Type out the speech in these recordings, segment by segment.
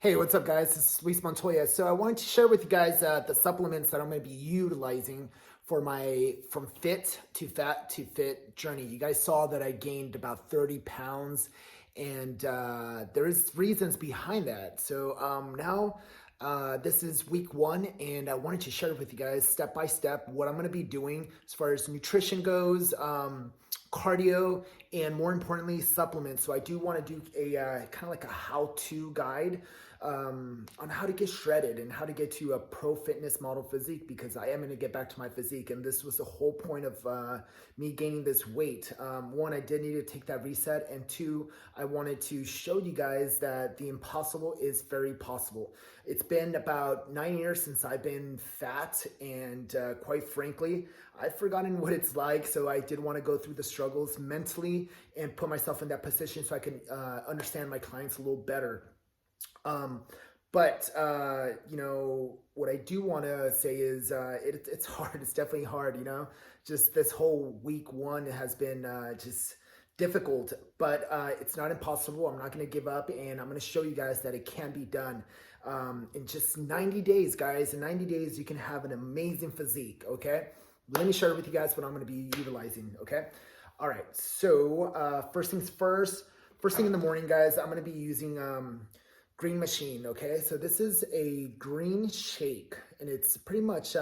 Hey, what's up, guys? This is Luis Montoya. So I wanted to share with you guys the supplements that I'm going to be utilizing for my from fit to fat to fit journey. You guys saw that I gained about 30 pounds, and there is reasons behind that. So now this is week one, and I wanted to share with you guys step by step what I'm going to be doing as far as nutrition goes. Cardio, and more importantly supplements. So I do want to do a kind of like a how-to guide on how to get shredded and how to get to a pro fitness model physique, because I am going to get back to my physique, and this was the whole point of me gaining this weight. One, I did need to take that reset, and two, I wanted to show you guys that the impossible is very possible. It's been about 9 years since I've been fat, and quite frankly, I've forgotten what it's like. So I did want to go through the struggles mentally and put myself in that position so I can understand my clients a little better. What I do want to say is it's hard. It's definitely hard. Just this whole week one has been just difficult, but it's not impossible. I'm not going to give up, and I'm going to show you guys that it can be done in just 90 days, guys. In 90 days, you can have an amazing physique. Okay, let me share with you guys what I'm going to be utilizing. Okay, all right. So first things first. First thing in the morning, guys, I'm going to be using Green Machine. Okay, so this is a green shake, and it's pretty much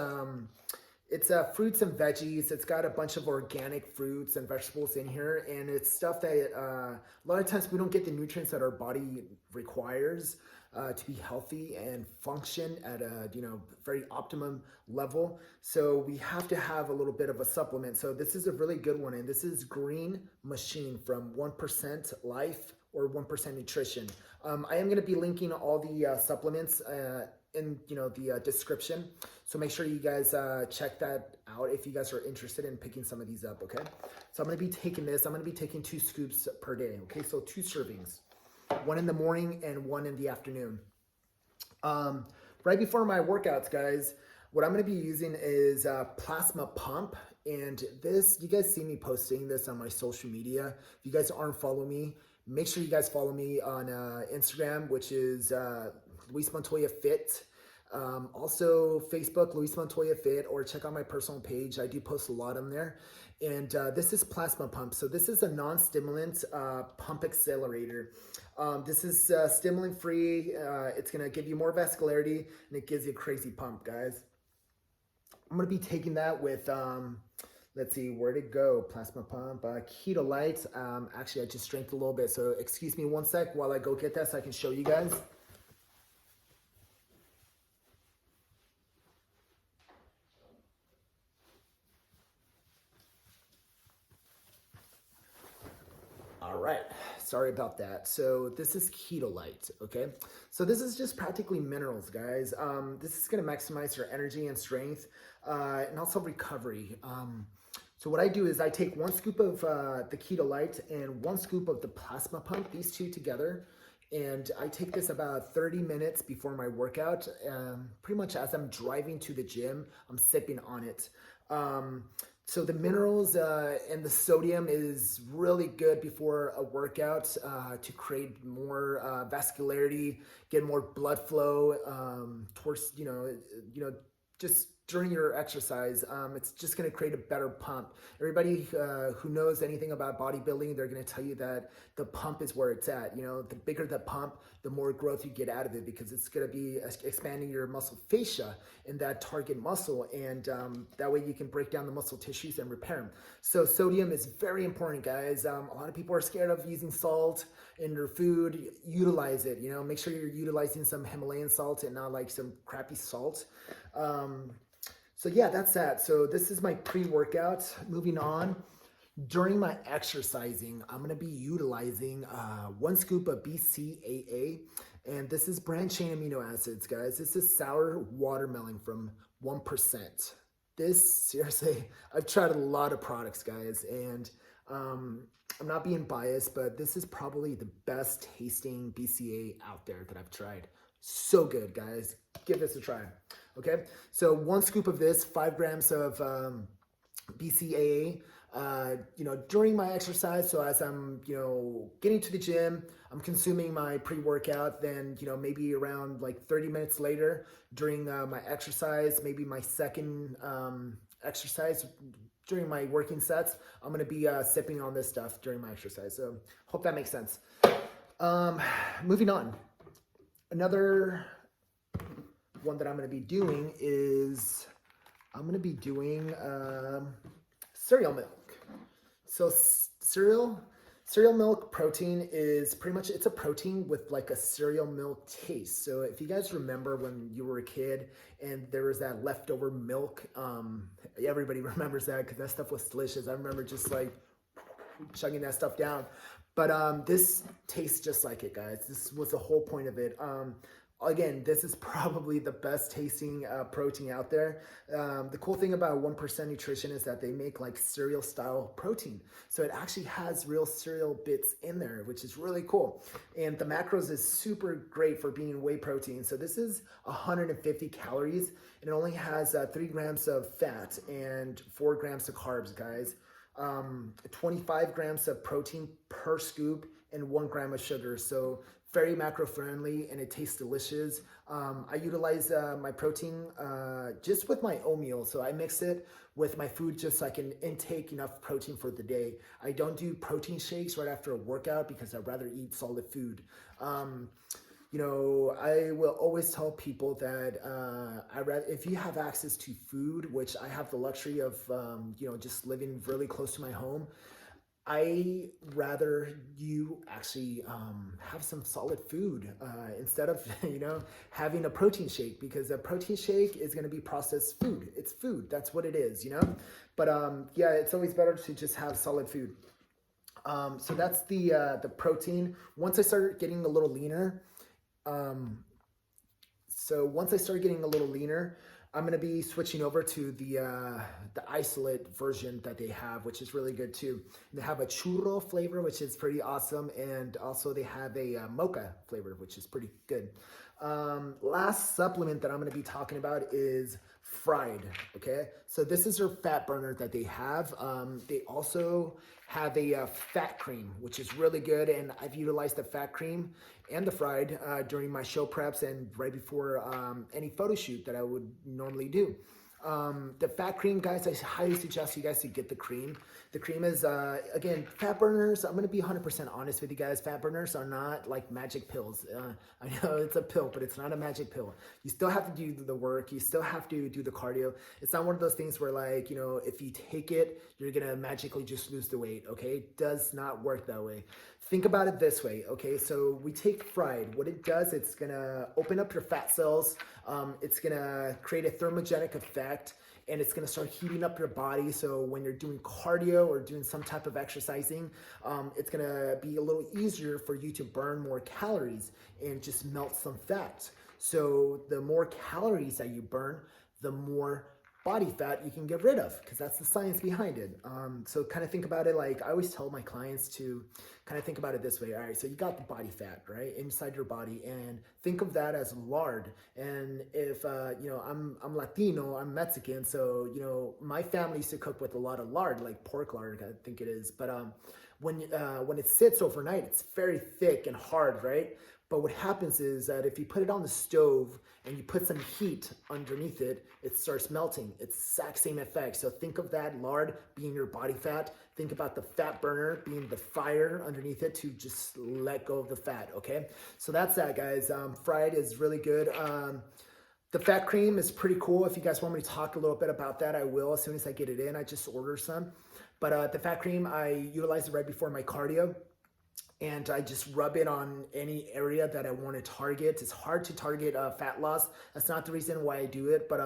it's fruits and veggies. It's got a bunch of organic fruits and vegetables in here, and it's stuff that a lot of times we don't get the nutrients that our body requires to be healthy and function at a very optimum level. So we have to have a little bit of a supplement. So this is a really good one, and this is Green Machine from 1% Life or 1% Nutrition. I am going to be linking all the supplements in the description, so make sure you guys check that out if you guys are interested in picking some of these up. Okay, so I'm going to be taking this. I'm going to be taking 2 scoops per day. Okay, so 2 servings, one in the morning and one in the afternoon. Right before my workouts, guys, what I'm going to be using is Plasma Pump. And this, you guys see me posting this on my social media. If you guys aren't following me, make sure you guys follow me on Instagram, which is Luis Montoya Fit. Also Facebook, Luis Montoya Fit, or check out my personal page. I do post a lot on there. And this is Plasma Pump. So this is a non-stimulant pump accelerator. This is stimulant free. It's going to give you more vascularity, and it gives you a crazy pump, guys. I'm going to be taking that with, let's see, where'd it go? Plasma Pump, Keto Light. Actually, I just drank a little bit, so excuse me one sec while I go get that so I can show you guys. All right, sorry about that. So this is Keto Light, okay? So this is just practically minerals, guys. This is gonna maximize your energy and strength and also recovery. So what I do is I take 1 scoop of the Keto Light and 1 scoop of the Plasma Pump, these two together, and I take this about 30 minutes before my workout. Pretty much as I'm driving to the gym, I'm sipping on it. So the minerals and the sodium is really good before a workout to create more vascularity, get more blood flow towards just during your exercise. It's just going to create a better pump. Everybody who knows anything about bodybuilding, they're going to tell you that the pump is where it's at. The bigger the pump, the more growth you get out of it, because it's going to be expanding your muscle fascia in that target muscle, and that way you can break down the muscle tissues and repair them. So sodium is very important, guys. A lot of people are scared of using salt in their food. Utilize it. Make sure you're utilizing some Himalayan salt and not like some crappy salt. So yeah, that's that. So this is my pre-workout. Moving on. During my exercising, I'm going to be utilizing 1 scoop of BCAA, and this is branched chain amino acids, guys. This is sour watermelon from 1%. This, seriously, I've tried a lot of products, guys, and I'm not being biased, but this is probably the best tasting BCAA out there that I've tried. So good, guys. Give this a try. Okay, so 1 scoop of this, 5 grams of BCAA. during my exercise. So as I'm, getting to the gym, I'm consuming my pre-workout. Then, maybe around like 30 minutes later during my exercise, maybe my second exercise during my working sets, I'm going to be sipping on this stuff during my exercise. So hope that makes sense. Moving on. Another one that I'm going to be doing is I'm going to be doing cereal milk. So cereal milk protein is pretty much, it's a protein with like a cereal milk taste. So if you guys remember when you were a kid and there was that leftover milk, everybody remembers that because that stuff was delicious. I remember just like chugging that stuff down. But this tastes just like it, guys. This was the whole point of it. Again, this is probably the best tasting protein out there. The cool thing about 1% Nutrition is that they make like cereal style protein. So it actually has real cereal bits in there, which is really cool. And the macros is super great for being whey protein. So this is 150 calories and it only has 3 grams of fat and 4 grams of carbs, guys. 25 grams of protein per scoop and 1 gram of sugar. So very macro friendly and it tastes delicious. I utilize my protein just with my oatmeal. So I mix it with my food just so I can intake enough protein for the day. I don't do protein shakes right after a workout because I'd rather eat solid food. I will always tell people that if you have access to food, which I have the luxury of, just living really close to my home, I rather you actually have some solid food instead of, having a protein shake, because a protein shake is going to be processed food. It's food. That's what it is, But it's always better to just have solid food. So that's the protein. Once I started getting a little leaner, I'm going to be switching over to the isolate version that they have, which is really good too. They have a churro flavor, which is pretty awesome. And also they have a mocha flavor, which is pretty good. Last supplement that I'm going to be talking about is Fried. Okay. So this is their fat burner that they have. They also have a fat cream, which is really good. And I've utilized the fat cream and the Fried during my show preps and right before any photo shoot that I would normally do. The fat cream, guys, I highly suggest you guys to get the cream. The cream is, again, fat burners. I'm going to be 100% honest with you guys. Fat burners are not like magic pills. I know it's a pill, but it's not a magic pill. You still have to do the work. You still have to do the cardio. It's not one of those things where like, if you take it, you're going to magically just lose the weight. Okay. It does not work that way. Think about it this way, okay? So we take Fried. What it does, it's gonna open up your fat cells. It's gonna create a thermogenic effect, and it's gonna start heating up your body. So when you're doing cardio or doing some type of exercising, it's gonna be a little easier for you to burn more calories and just melt some fat. So the more calories that you burn, the more body fat you can get rid of, because that's the science behind it. So kind of think about it like I always tell my clients to kind of think about it this way. All right, so you got the body fat, right, inside your body, and think of that as lard. And if I'm Latino, I'm Mexican, so my family used to cook with a lot of lard, like pork lard, I think it is. But when it sits overnight, it's very thick and hard, right? But what happens is that if you put it on the stove and you put some heat underneath it, it starts melting. It's the exact same effect. So think of that lard being your body fat. Think about the fat burner being the fire underneath it to just let go of the fat, okay? So that's that, guys. Fried is really good. The fat cream is pretty cool. If you guys want me to talk a little bit about that, I will as soon as I get it in. I just ordered some. But the fat cream, I utilize it right before my cardio. And I just rub it on any area that I want to target. It's hard to target fat loss. That's not the reason why I do it, but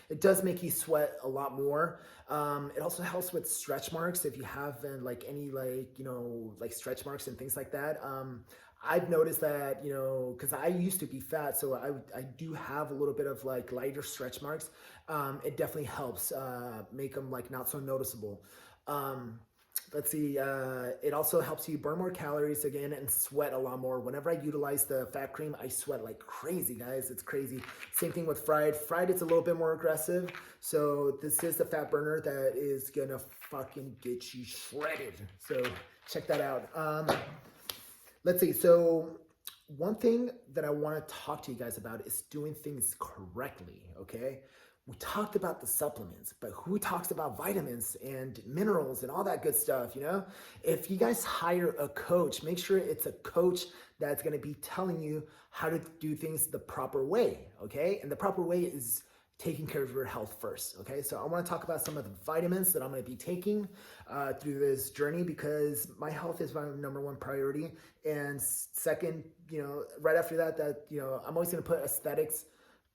it does make you sweat a lot more. It also helps with stretch marks if you have like any like stretch marks and things like that. I've noticed that, because I used to be fat, so I do have a little bit of like lighter stretch marks. It definitely helps make them like not so noticeable. let's see, it also helps you burn more calories again and sweat a lot more. Whenever I utilize the fat cream, I sweat like crazy, guys. It's crazy. Same thing with fried. Fried, it's a little bit more aggressive. So this is the fat burner that is gonna fucking get you shredded. So check that out. Let's see. So one thing that I want to talk to you guys about is doing things correctly, okay? We talked about the supplements, but who talks about vitamins and minerals and all that good stuff, you know? If you guys hire a coach, make sure it's a coach that's going to be telling you how to do things the proper way, okay? And the proper way is taking care of your health first, okay? So I want to talk about some of the vitamins that I'm going to be taking through this journey, because my health is my number one priority. And second, you know, right after that, I'm always going to put aesthetics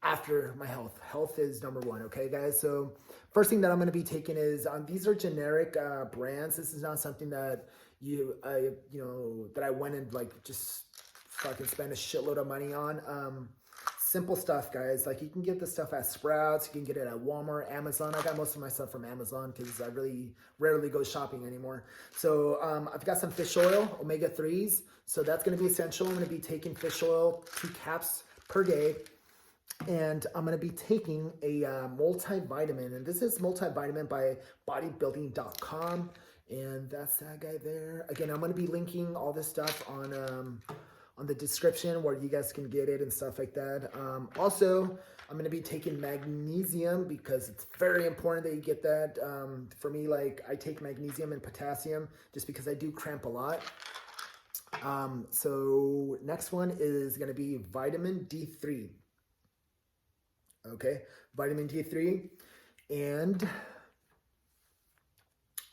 after my health. Health is number one, okay, guys? So first thing that I'm going to be taking is, these are generic brands. This is not something that that I went and like just fucking spend a shitload of money on. Simple stuff, guys. Like, you can get this stuff at Sprouts, you can get it at Walmart, Amazon. I got most of my stuff from Amazon because I really rarely go shopping anymore. So I've got some fish oil, omega-3s. So that's going to be essential. I'm going to be taking fish oil, 2 caps per day. And I'm going to be taking a multivitamin. And this is multivitamin by bodybuilding.com. And that's that guy there. Again, I'm going to be linking all this stuff on the description where you guys can get it and stuff like that. Also, I'm going to be taking magnesium because it's very important that you get that. For me, like, I take magnesium and potassium just because I do cramp a lot. So next one is going to be vitamin D3. Okay, vitamin D3. And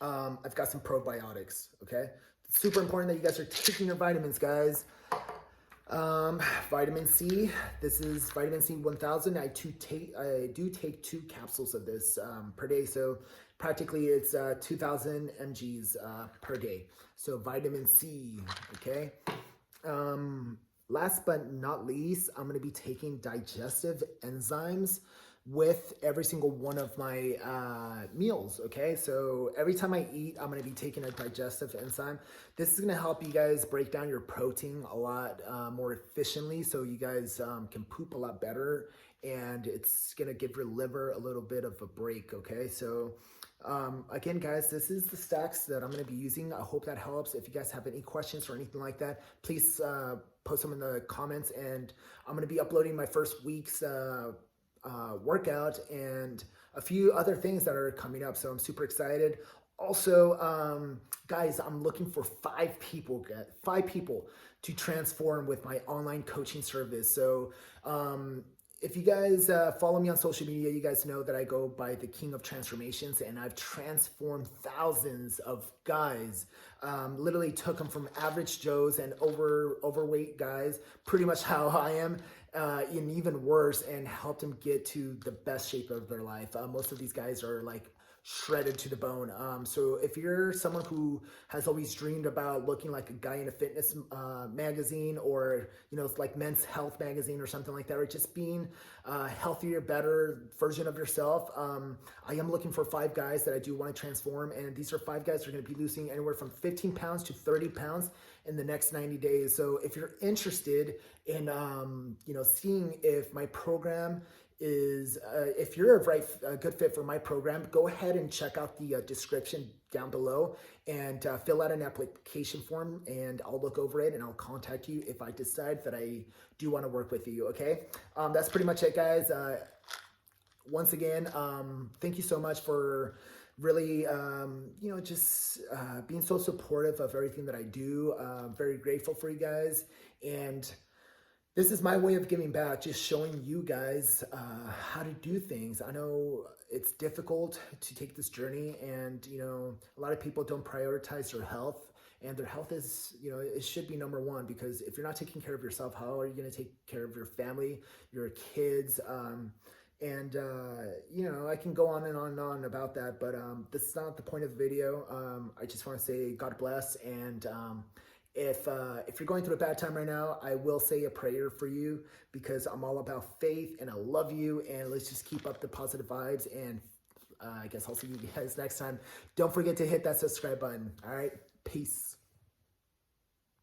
I've got some probiotics, okay? It's super important that you guys are taking your vitamins, guys. Vitamin C. This is vitamin C 1000. I do take 2 capsules of this per day. So practically it's 2000 mgs per day. So vitamin C, okay? Last but not least, I'm going to be taking digestive enzymes with every single one of my meals, okay? So every time I eat, I'm going to be taking a digestive enzyme. This is going to help you guys break down your protein a lot more efficiently, so you guys can poop a lot better, and it's going to give your liver a little bit of a break, okay? So again, guys, this is the stacks that I'm going to be using. I hope that helps. If you guys have any questions or anything like that, please post them in the comments, and I'm going to be uploading my first week's workout and a few other things that are coming up. So I'm super excited. Also, guys, I'm looking for 5 people to transform with my online coaching service. So if you guys follow me on social media, you guys know that I go by the King of Transformations, and I've transformed thousands of guys. Literally took them from average Joes and overweight guys, pretty much how I am, and even worse, and helped them get to the best shape of their life. Most of these guys are like shredded to the bone. So if you're someone who has always dreamed about looking like a guy in a fitness magazine, or it's like Men's Health magazine or something like that, or just being a healthier, better version of yourself, I am looking for 5 guys that I do want to transform, and these are 5 guys that are going to be losing anywhere from 15 pounds to 30 pounds in the next 90 days. So if you're interested in seeing if my program is if you're a good fit for my program, go ahead and check out the description down below and fill out an application form, and I'll look over it and I'll contact you if I decide that I do want to work with you, okay? That's pretty much it, guys. Once again, thank you so much for really just being so supportive of everything that I do. Very grateful for you guys, and this is my way of giving back, just showing you guys how to do things. I know it's difficult to take this journey, and a lot of people don't prioritize their health, and their health is, it should be number one, because if you're not taking care of yourself, how are you going to take care of your family, your kids? I can go on and on and on about that, but this is not the point of the video. I just want to say God bless, and if you're going through a bad time right now, I will say a prayer for you, because I'm all about faith and I love you, and let's just keep up the positive vibes and I guess I'll see you guys next time. Don't forget to hit that subscribe button. All right. Peace.